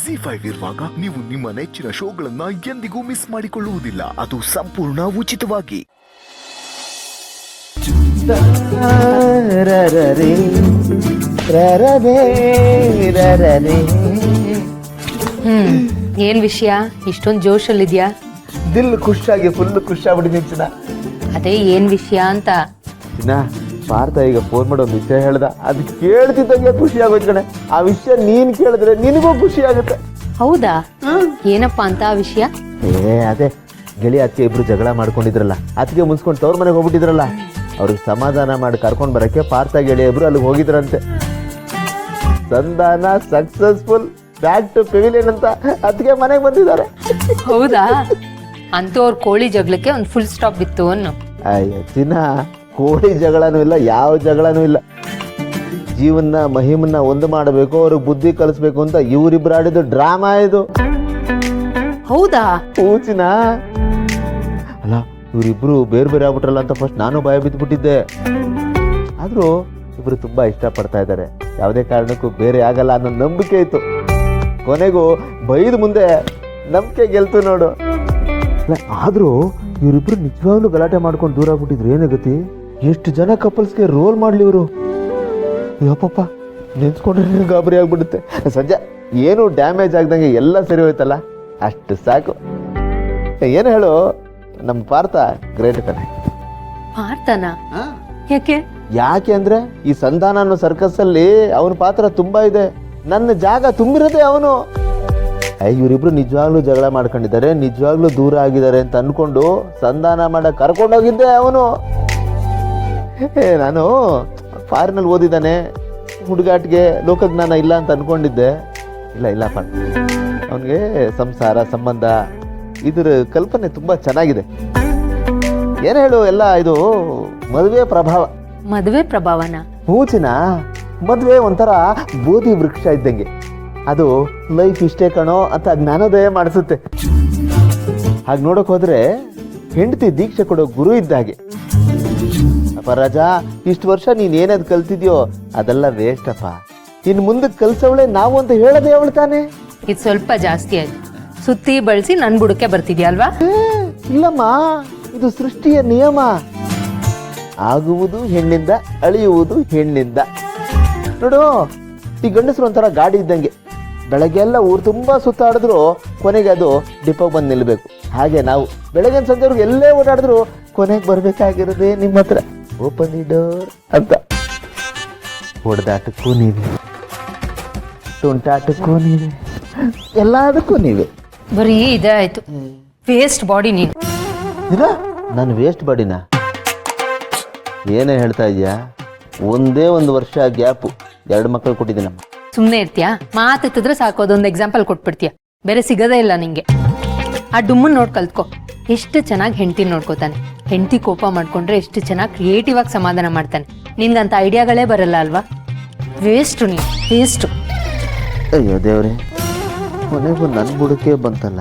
ZEE5 ಇರುವಾಗ ನೀವು ನಿಮ್ಮ ನೆಚ್ಚಿನ ಶೋಗಳನ್ನ ಎಂದಿಗೂ ಮಿಸ್ ಮಾಡಿಕೊಳ್ಳುವುದಿಲ್ಲ. ಅದು ಸಂಪೂರ್ಣ ಉಚಿತವಾಗಿ. ಏನ್ ವಿಷಯ ಇಷ್ಟೊಂದು ಜೋಶಲ್ಲಿದ್ಯಾ? ದಿಲ್ ಖುಷಿಯಾಗಿ ಫುಲ್ ಖುಷಿ ಆಗ್ಬಿಟ್ಟಿದ್ದೀನಿ ಚಿನ್ನ. ಅದೇ ಏನ್ ವಿಷಯ ಅಂತ. ಚಿನ್ನ, ಭಾರತ ಈಗ ಫೋನ್ ಮಾಡಿ ಒಂದು ವಿಷಯ ಹೇಳ್ದ, ಅದು ಕೇಳ್ತಿದ್ದಂಗೆ ಖುಷಿ ಆಗೋಯ್ತು ಕಣೆ. ಆ ವಿಷಯ ನೀನ್ ಕೇಳಿದ್ರೆ ನಿನಗೂ ಖುಷಿ ಆಗುತ್ತೆ. ಹೌದಾ? ಏನಪ್ಪಾ ಅಂತ ಆ ವಿಷಯ? ಅದೇ ಗೆಳೆಯ ಅದಕ್ಕೆ ಇಬ್ರು ಜಗಳ ಮಾಡ್ಕೊಂಡಿದ್ರಲ್ಲ, ಅದಕ್ಕೆ ಮುನ್ಸ್ಕೊಂಡು ತವ್ರ ಮನೆಗೆ ಹೋಗ್ಬಿಟ್ಟಿದ್ರಲ್ಲ, ಅವ್ರಿಗೆ ಸಮಾಧಾನ ಮಾಡಿ ಕರ್ಕೊಂಡ್ ಬರಕ್ಕೆ ಪಾರ್ಥ ಗೆಳೆಯ ಇಬ್ರು ಅಲ್ಲಿಗೆ ಹೋಗಿದ್ರಂತೆ. ಸಂಧಾನ ಸಕ್ಸಸ್ಫುಲ್, ಬ್ಯಾಕ್ ಟು ಪೆವಿಲಿಯನ್ ಅಂತ ಅದಕ್ಕೆ ಮನೆಗೆ ಬಂದಿದ್ದಾರೆ. ಹೌದಾ? ಅಂತೂ ಅವ್ರ ಕೋಳಿ ಜಗಳಕ್ಕೆ ಒಂದು ಫುಲ್ ಸ್ಟಾಪ್ ಬಿತ್ತು ಅನ್ನು. ಅಯ್ಯ ಚಿನ್ನ, ಕೋಳಿ ಜಗಳನೂ ಇಲ್ಲ, ಯಾವ ಜಗಳನೂ ಇಲ್ಲ. ಜೀವನ ಮಹಿಮನ್ನ ಒಂದು ಮಾಡಬೇಕು, ಅವ್ರಿಗೆ ಬುದ್ಧಿ ಕಲಿಸ್ಬೇಕು ಅಂತ ಇವರಿಬ್ರು ಆಡಿದ್ದು ಡ್ರಾಮಾ ಇದು. ಹೌದಾ? ಚಿನ್ನ, ಅಲ್ಲ ಇವರಿಬ್ರು ಬೇರೆ ಬೇರೆ ಆಗ್ಬಿಟ್ರಲ್ಲ ಅಂತ ಫಸ್ಟ್ ನಾನು ಭಯ ಬಿದ್ದುಬಿಟ್ಟಿದ್ದೆ. ಆದ್ರೂ ಇಬ್ರು ತುಂಬಾ ಇಷ್ಟಪಡ್ತಾ ಇದ್ದಾರೆ, ಯಾವುದೇ ಕಾರಣಕ್ಕೂ ಬೇರೆ ಆಗಲ್ಲ ಅನ್ನೋ ನಂಬಿಕೆ ಇತ್ತು. ಕೊನೆಗೂ ಬೈದ ಮುಂದೆ ನಂಬಿಕೆ ಗೆಲ್ತು ನೋಡು. ಆದ್ರೂ ಇವರಿಬ್ರು ನಿಜವಾಗ್ಲೂ ಗಲಾಟೆ ಮಾಡ್ಕೊಂಡು ದೂರ ಆಗ್ಬಿಟ್ಟಿದ್ರು. ಏನೇ ಗತಿ, ಎಷ್ಟು ಜನ ಕಪಲ್ಸ್ಗೆ ರೋಲ್ ಮಾಡ್ಲಿ ಇವರು. ಯಪ್ಪಪ್ಪ, ನೆನ್ಸ್ಕೊಂಡ್ರೆ ಗಾಬರಿ ಆಗ್ಬಿಡುತ್ತೆ. ಸದ್ಯ ಏನು ಡ್ಯಾಮೇಜ್ ಆಗ್ದಂಗೆ ಎಲ್ಲ ಸರಿ ಹೋಯ್ತಲ್ಲ, ಅಷ್ಟು ಸಾಕು. ಏನು ಹೇಳು, ನಮ್ಮ ಪಾರ್ಥ ಗ್ರೇಟ್ ಕಣೆ. ಪಾರ್ಥನ? ಯಾಕೆ? ಯಾಕೆ ಅಂದ್ರೆ ಈ ಸಂಧಾನ ಅನ್ನೋ ಸರ್ಕಸ್ ಅಲ್ಲಿ ಅವನ ಪಾತ್ರ ತುಂಬಾ ಇದೆ. ನನ್ನ ಜಾಗ ತುಂಬಿರೋದೇ ಅವನು. ಇವರಿಬ್ರು ನಿಜವಾಗ್ಲೂ ಜಗಳ ಮಾಡ್ಕೊಂಡಿದ್ದಾರೆ, ನಿಜವಾಗ್ಲೂ ದೂರ ಆಗಿದ್ದಾರೆ ಅಂತ ಅನ್ಕೊಂಡು ಸಂಧಾನ ಮಾಡಕ್ ಕರ್ಕೊಂಡೋಗಿದ್ದೆ ಅವನು. ನಾನು ಫಾರಿನಲ್ಲಿ ಓದಿದ್ದಾನೆ, ಹುಡುಗಾಟಿಗೆ ಲೋಕಜ್ಞಾನ ಇಲ್ಲ ಅಂತ ಅನ್ಕೊಂಡಿದ್ದೆ. ಇಲ್ಲಪ್ಪ, ಅವನಿಗೆ ಸಂಸಾರ ಸಂಬಂಧ ಇದ್ರ ಕಲ್ಪನೆ ತುಂಬಾ ಚೆನ್ನಾಗಿದೆ. ಏನ್ ಹೇಳು, ಎಲ್ಲ ಇದು ಮದುವೆ ಪ್ರಭಾವ. ಮದುವೆ ಪ್ರಭಾವನ? ಹೂಚಿನ, ಮದುವೆ ಒಂಥರ ಬೋಧಿ ವೃಕ್ಷ ಇದ್ದಂಗೆ. ಅದು ಲೈಫ್ ಇಷ್ಟೇ ಕಣೋ ಅಂತ ಜ್ಞಾನೋದಯ ಮಾಡಿಸುತ್ತೆ. ಹಾಗೆ ನೋಡಕ್ ಹೋದ್ರೆ ಹೆಂಡತಿ ದೀಕ್ಷೆ ಕೊಡೋ ಗುರು ಇದ್ದಾಗೆ. ಅಪ್ಪ ರಾಜ, ಇಷ್ಟು ವರ್ಷ ನೀನ್ ಏನಾದ್ ಕಲ್ತಿದ್ಯೋ ಅದೆಲ್ಲ ವೇಸ್ಟ್ ಅಪ್ಪ. ಇನ್ ಮುಂದಕ್ಕೆ ಕಲ್ಸವಳೆ ನಾವು ಅಂತ ಹೇಳದೆ ಅವಳು ತಾನೆ. ಇದು ಸ್ವಲ್ಪ ಜಾಸ್ತಿ ಆಯ್ತು. ಸುತ್ತಿ ಬಳಸಿ ನನ್ ಬುಡಕ್ಕೆ ಬರ್ತಿದ್ಯಾ ಅಲ್ವಾ? ಇಲ್ಲಮ್ಮ, ಇದು ಸೃಷ್ಟಿಯ ನಿಯಮ. ಆಗುವುದು ಹೆಣ್ಣಿಂದ, ಅಳಿಯುವುದು ಹೆಣ್ಣಿಂದ. ನೋಡು, ಈ ಗಂಡಸರು ಒಂಥರ ಗಾಡಿ ಇದ್ದಂಗೆ. ಬೆಳಗ್ಗೆಲ್ಲ ಊರು ತುಂಬಾ ಸುತ್ತಾಡಿದ್ರು ಕೊನೆಗೆ ಅದು ಡಿಪೋ ಬಂದು ನಿಲ್ಬೇಕು. ಹಾಗೆ ನಾವು ಬೆಳಗ್ಗೆ ಸಂಜೆವರೆಗೂ ಎಲ್ಲೇ ಓಡಾಡಿದ್ರು ಕೊನೆಗೆ ಬರ್ಬೇಕಾಗಿರೋದೇ ನಿಮ್ಮ ಹತ್ರ. ಓಪನ್ ದಿ ಡೋರ್ ಅಂತ. ಹೊಡೆದಾಟಕ್ಕೂ ನೀವೇ, ತುಂಟಾಟಕ್ಕೂ ನೀವೇ, ಎಲ್ಲದಕ್ಕೂ ನೀವೇ. ಬರೀ ಇದೇ ಆಯ್ತು. ವೇಸ್ಟ್ ಬಾಡಿ ನೀನು. ನಾನು ವೇಸ್ಟ್ ಬಾಡಿನ? ಏನೇ ಹೇಳ್ತಾ ಇದೀಯಾ? ಒಂದೇ ಒಂದು ವರ್ಷ ಗ್ಯಾಪು, 2 ಮಕ್ಕಳು ಕೊಟ್ಟಿದ್ದೀನಮ್ಮ. ಸುಮ್ಮನೆ ಇರ್ತೀಯಾ? ಮಾತೆತ್ತಿದ್ರೆ ಸಾಕು, ಅದೊಂದು ಎಕ್ಸಾಂಪಲ್ ಕೊಟ್ಬಿಡ್ತೀಯ. ಬೇರೆ ಸಿಗದೇ ಇಲ್ಲ ನಿಂಗೆ. ಆ ಡುಮ್ಮನ್ ನೋಡ್ ಕಲ್ತ್ಕೊ. ಎಷ್ಟು ಚೆನ್ನಾಗಿ ಹೆಂಡತಿ ನೋಡ್ಕೋತಾನೆ. ಹೆಂಡತಿ ಕೋಪ ಮಾಡ್ಕೊಂಡ್ರೆ ಎಷ್ಟು ಚೆನ್ನಾಗಿ ಕ್ರಿಯೇಟಿವ್ ಆಗಿ ಸಮಾಧಾನ ಮಾಡ್ತಾನೆ. ನಿನ್ಗಂತ ಐಡಿಯಾಗಳೇ ಬರಲ್ಲ ಅಲ್ವಾ? ವೇಸ್ಟ್ ನೀನು, ವೇಸ್ಟ್. ಅಯ್ಯೋ ದೇವ್ರೆ, ಕೊನೆಗೂ ನನ್ ಬುಡಕ್ಕೆ ಬಂತಲ್ಲ.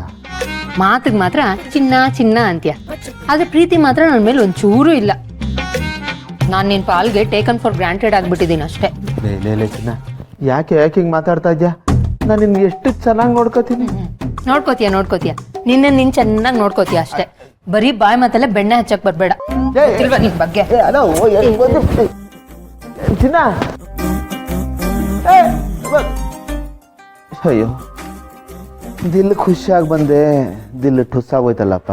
ಮಾತಿಗೆ ಮಾತ್ರ ಚಿನ್ನ ಚಿನ್ನ ಅಂತೀಯ, ಆದ್ರೆ ಪ್ರೀತಿ ಮಾತ್ರ ನನ್ನ ಮೇಲೆ ಒಂಚೂರು ಇಲ್ಲ. ನಾನು ನಿನ್ ಪಾಲ್ಗೆ ಟೇಕನ್ ಫಾರ್ ಗ್ರಾಂಟೆಡ್ ಆಗ್ಬಿಟ್ಟಿದ್ದೀನಿ ಅಷ್ಟೇ. ಚಿನ್ನ, ಯಾಕೆ ಹಿಂಗ್ ಮಾತಾಡ್ತಾ ಇದ್ಯಾ? ನಾನು ನಿನ್ಗೆ ಎಷ್ಟು ಚೆನ್ನಾಗಿ ನೋಡ್ಕೋತೀನಿ. ನೋಡ್ಕೋತೀಯ ನಿನ್ನ ಚೆನ್ನಾಗಿ ನೋಡ್ಕೋತೀಯ ಅಷ್ಟೇ. ಬರೀ ಬಾಯ್ ಮಾತಲ್ಲೇ ಬೆಣ್ಣೆ ಹಚ್ಚಕ್ ಬರ್ಬೇಡ. ಗೊತ್ತಿಲ್ವಾ ನಿನ್ ಬಗ್ಗೆ? ಚಿನ್ನ, ಅಯ್ಯೋ, ದಿಲ್ ಖುಷಿಯಾಗಿ ಬಂದೆ, ದಿಲ್ ಠುಸ್ಸಾಗೋಯ್ತಲ್ಲಪ್ಪ.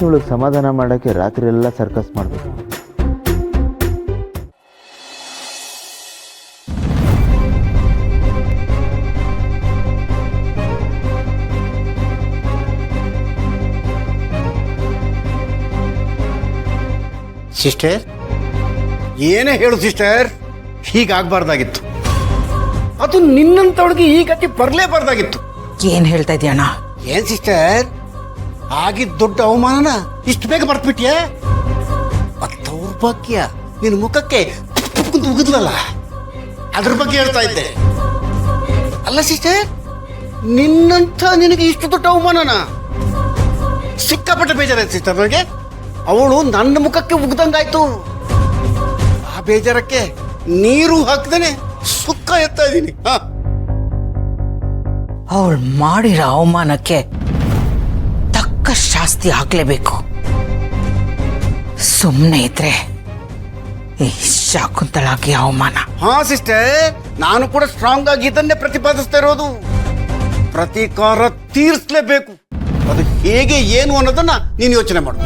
ಇವಳಿಗೆ ಸಮಾಧಾನ ಮಾಡಕ್ಕೆ ರಾತ್ರಿ ಎಲ್ಲ ಸರ್ಕಸ್ ಮಾಡ್ಬೇಕು. ಸಿಸ್ಟರ್, ಏನೇ ಹೇಳು ಸಿಸ್ಟರ್, ಹೀಗಾಗಬಾರ್ದಾಗಿತ್ತು. ಅದು ನಿನ್ನಂತವಳಿಗೆ ಈ ಗತಿ ಬರಲೇಬಾರ್ದಾಗಿತ್ತು. ಏನ್ ಹೇಳ್ತಾ ಇದೀಯಣ್ಣ? ಏನ್ ಸಿಸ್ಟರ್, ಆಗಿದ್ದ ದೊಡ್ಡ ಅವಮಾನನ ಇಷ್ಟು ಬೇಗ ಬರ್ತ್ಬಿಟ್ಯಾ? ಮತ್ತವ್ರ ಭಾಗ್ಯ ನಿನ್ನ ಮುಖಕ್ಕೆ ಉಗಿದ್ಲಲ್ಲ, ಅದ್ರ ಬಗ್ಗೆ ಹೇಳ್ತಾ ಇದ್ದೆ. ಅಲ್ಲ ಸಿಸ್ಟರ್, ನಿನ್ನಂತ ನಿನಗೆ ಇಷ್ಟು ದೊಡ್ಡ ಅವಮಾನನ? ಸಿಕ್ಕಾಪಟ್ಟೆ ಬೇಜಾರಾಯ್ತು ಸಿಸ್ಟರ್ ನನಗೆ. ಅವಳು ನನ್ನ ಮುಖಕ್ಕೆ ಉಗ್ದಂಗಾಯ್ತು. ಆ ಬೇಜಾರಕ್ಕೆ ನೀರು ಹಾಕ್ದೇನೆ ಸುಕ್ಕ ಎತ್ತಾ ಇದ್ದೀನಿ. ಅವಳು ಮಾಡಿರೋ ಅವಮಾನಕ್ಕೆ ತಕ್ಕ ಶಾಸ್ತಿ ಆಗ್ಲೇಬೇಕು. ಸುಮ್ಮನೆ ಇದ್ರೆ ಈ ಶಾಕುಂತಳಾಗಿ ಅವಮಾನ. ಹಾ ಸಿಸ್ಟರ್, ನಾನು ಕೂಡ ಸ್ಟ್ರಾಂಗ್ ಆಗಿ ಇದನ್ನೇ ಪ್ರತಿಪಾದಿಸ್ತಾ ಇರೋದು. ಪ್ರತೀಕಾರ ತೀರಿಸಲೇಬೇಕು. ಅದು ಹೇಗೆ ಏನು ಅನ್ನೋದನ್ನ ನೀನು ಯೋಚನೆ ಮಾಡು.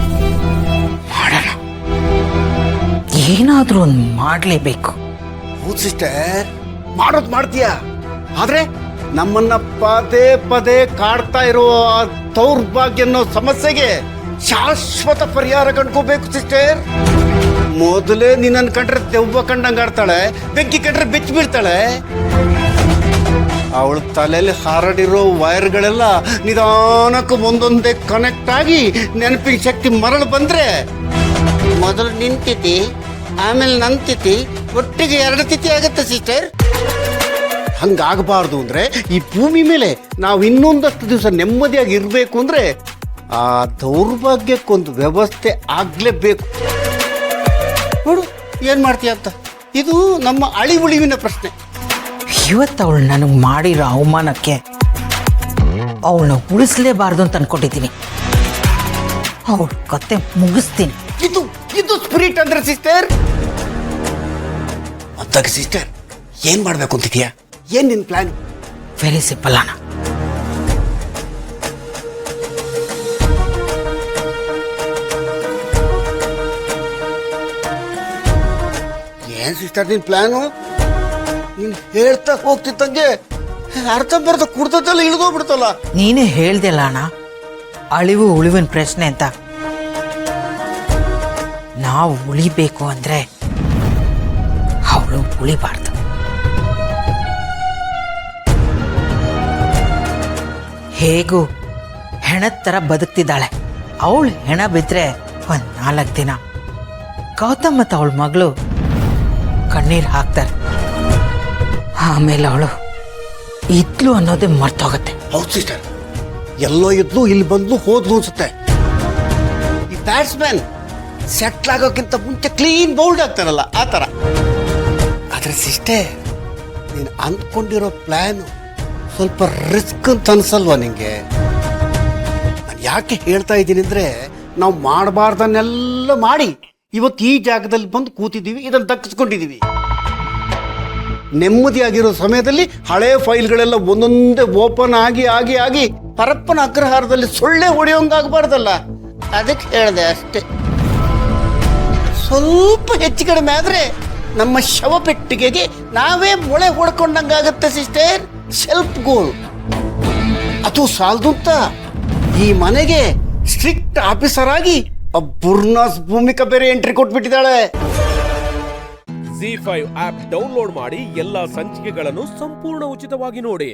ಮಾಡೋಣ, ಏನಾದ್ರೂ ಒಂದು ಮಾಡ್ಲೇಬೇಕು. ಹೌದು ಸಿಸ್ಟರ್, ಮಾಡೋದು ಮಾಡ್ತೀಯ. ಆದ್ರೆ ನಮ್ಮನ್ನ ಪದೇ ಪದೇ ಕಾಡ್ತಾ ಇರೋ ಆ ದೌರ್ಭಾಗ್ಯ ಅನ್ನೋ ಸಮಸ್ಯೆಗೆ ಶಾಶ್ವತ ಪರಿಹಾರ ಕಂಡ್ಕೋಬೇಕು ಸಿಸ್ಟರ್. ಮೊದಲೇ ನಿನ್ನನ್ನು ಕಂಡ್ರೆ ದೆವ್ವ ಕಂಡಂಗೆ ಆಡ್ತಾಳೆ, ಬೆಂಕಿ ಕಂಡ್ರೆ ಬೆಚ್ಚಿ ಬೀಳ್ತಾಳೆ. ಅವಳ ತಲೆಯಲ್ಲಿ ಹಾರಡಿರೋ ವೈರ್ಗಳೆಲ್ಲ ನಿಧಾನಕ್ಕೂ ಒಂದೊಂದೇ ಕನೆಕ್ಟ್ ಆಗಿ ನೆನಪಿನ ಶಕ್ತಿ ಮರಳು ಬಂದ್ರೆ ಮೊದಲು ನಿನ್ ತಿಥಿ, ಆಮೇಲೆ ನನ್ನ ತಿಥಿ, ಒಟ್ಟಿಗೆ 2 ತಿಥಿ ಆಗುತ್ತೆ ಸಿಸ್ಟರ್. ಹಂಗಾಗಬಾರ್ದು ಅಂದ್ರೆ ಈ ಭೂಮಿ ಮೇಲೆ ನಾವು ಇನ್ನೊಂದಷ್ಟು ದಿವಸ ನೆಮ್ಮದಿಯಾಗಿ ಇರಬೇಕು ಅಂದ್ರೆ ಆ ದೌರ್ಭಾಗ್ಯಕ್ಕೊಂದು ವ್ಯವಸ್ಥೆ ಆಗ್ಲೇಬೇಕು. ನೋಡು ಏನ್ ಮಾಡ್ತೀಯ ಅಂತ. ಇದು ನಮ್ಮ ಅಳಿ ಉಳಿವಿನ ಪ್ರಶ್ನೆ. ಇವತ್ತು ಅವಳು ನನಗೆ ಮಾಡಿರೋ ಅವಮಾನಕ್ಕೆ ಅವಳನ್ನ ಉಳಿಸ್ಲೇಬಾರ್ದು ಅಂತ ಅನ್ಕೊಂಡಿದ್ದೀನಿ. ಅವಳ ಕತೆ ಮುಗಿಸ್ತೀನಿ. ಇದು ಇದು ಸ್ಪಿರಿಟ್ ಅಂದ್ರೆ ಸಿಸ್ಟರ್. ಅಂದಾಗ ಸಿಸ್ಟರ್ ಏನ್ ಮಾಡ್ಬೇಕು ಅಂತಿದ್ಯಾ? ಏನ್ ನಿನ್ ಪ್ಲಾನ್? ವೆರಿ ಸಿಂಪಲ್ ಅಣ್ಣ. ಏನ್ ಸಿಸ್ಟರ್ ನಿನ್ ಪ್ಲಾನು? ನೀನ್ ಹೇಳ್ತಾ ಹೋಗ್ತಿದ್ದಂಗೆ ಅರ್ಥ ಬರ್ದ ಕುಡ್ದಲ್ಲ ಇಳಿದೋಗ್ಬಿಡ್ತಲ್ಲ. ನೀನೇ ಹೇಳ್ದಲ್ಲ ಅಣ್ಣ, ಅಳಿವು ಉಳಿವಿನ ಪ್ರಶ್ನೆ ಅಂತ. ನಾವು ಉಳಿಬೇಕು ಅಂದ್ರೆ ಅವಳು ಉಳಿಬಾರ್ದು. ಹೇಗೂ ಹೆಣದ ಥರ ಬದುಕ್ತಿದ್ದಾಳೆ. ಅವಳು ಹೆಣ ಬಿದ್ರೆ 4 ದಿನ ಗೌತಮ್ ಮತ್ತು ಅವಳ ಮಗಳು ಕಣ್ಣೀರು ಹಾಕ್ತಾರೆ. ಆಮೇಲೆ ಅವಳು ಇದ್ಲು ಅನ್ನೋದೇ ಮರ್ತೋಗತ್ತೆ. ಹೌದು ಸಿಸ್ಟರ್, ಎಲ್ಲೋ ಇದ್ಲು ಇಲ್ಲಿ ಬಂದ್ಲು ಹೋದ್ಲು ಅನ್ಸುತ್ತೆ. ಈ ಬ್ಯಾಟ್ಸ್ಮನ್ ಸೆಟ್ಲ್ ಆಗೋಕ್ಕಿಂತ ಮುಂಚೆ ಕ್ಲೀನ್ ಬೌಲ್ಡ್ ಆಗ್ತಾರಲ್ಲ ಆ ಥರ. ಆದ್ರೆ ಸಿಸ್ಟರ್, ನೀನು ಅಂದ್ಕೊಂಡಿರೋ ಪ್ಲಾನ್ ಸ್ವಲ್ಪ ರಿಸ್ಕ್ ಅಂತ ಅನ್ಸಲ್ವಾ ನಿಂಗೆ? ನಾನು ಯಾಕೆ ಹೇಳ್ತಾ ಇದ್ದೀನಿ ಅಂದ್ರೆ, ನಾವು ಮಾಡಬಾರ್ದನ್ನೆಲ್ಲ ಮಾಡಿ ಇವತ್ತು ಈ ಜಾಗದಲ್ಲಿ ಬಂದು ಕೂತಿದ್ದೀವಿ, ಇದನ್ನು ದಕ್ಕಿಸ್ಕೊಂಡಿದ್ದೀವಿ. ನೆಮ್ಮದಿಯಾಗಿರೋ ಸಮಯದಲ್ಲಿ ಹಳೆ ಫೈಲ್ಗಳೆಲ್ಲ ಒಂದೊಂದೇ ಓಪನ್ ಆಗಿ ಆಗಿ ಆಗಿ ಪರಪ್ಪನ ಅಗ್ರಹಾರದಲ್ಲಿ ಸೊಳ್ಳೆ ಹೊಡೆಯೋಂಗಾಗಬಾರ್ದಲ್ಲ. ಅದಕ್ಕೆ ಹೇಳಿದೆ ಅಷ್ಟೇ. ಸ್ವಲ್ಪ ಹೆಚ್ಚು ಕಡಿಮೆ ಆದ್ರೆ ನಮ್ಮ ಶವಪೆಟ್ಟಿಗೆಗೆ ನಾವೇ ಮೊಳೆ ಹೊಡ್ಕೊಂಡಂಗಾಗತ್ತೆ ಸಿಸ್ಟರ್. ಸೆಲ್ಫ್ ಗೋಲ್. ಅದು ಸಾಲದು ಅಂತ ಈ ಮನೆಗೆ ಸ್ಟ್ರಿಕ್ಟ್ ಆಫೀಸರ್ ಆಗಿ ಬುರ್ನಾಸ್ ಭೂಮಿಕಾ ಬೇರೆ ಎಂಟ್ರಿ ಕೊಟ್ಬಿಟ್ಟಿದ್ದಾಳೆ. ZEE5 ಆಪ್ ಡೌನ್ಲೋಡ್ ಮಾಡಿ ಎಲ್ಲಾ ಸಂಚಿಕೆಗಳನ್ನು ಸಂಪೂರ್ಣ ಉಚಿತವಾಗಿ ನೋಡಿ.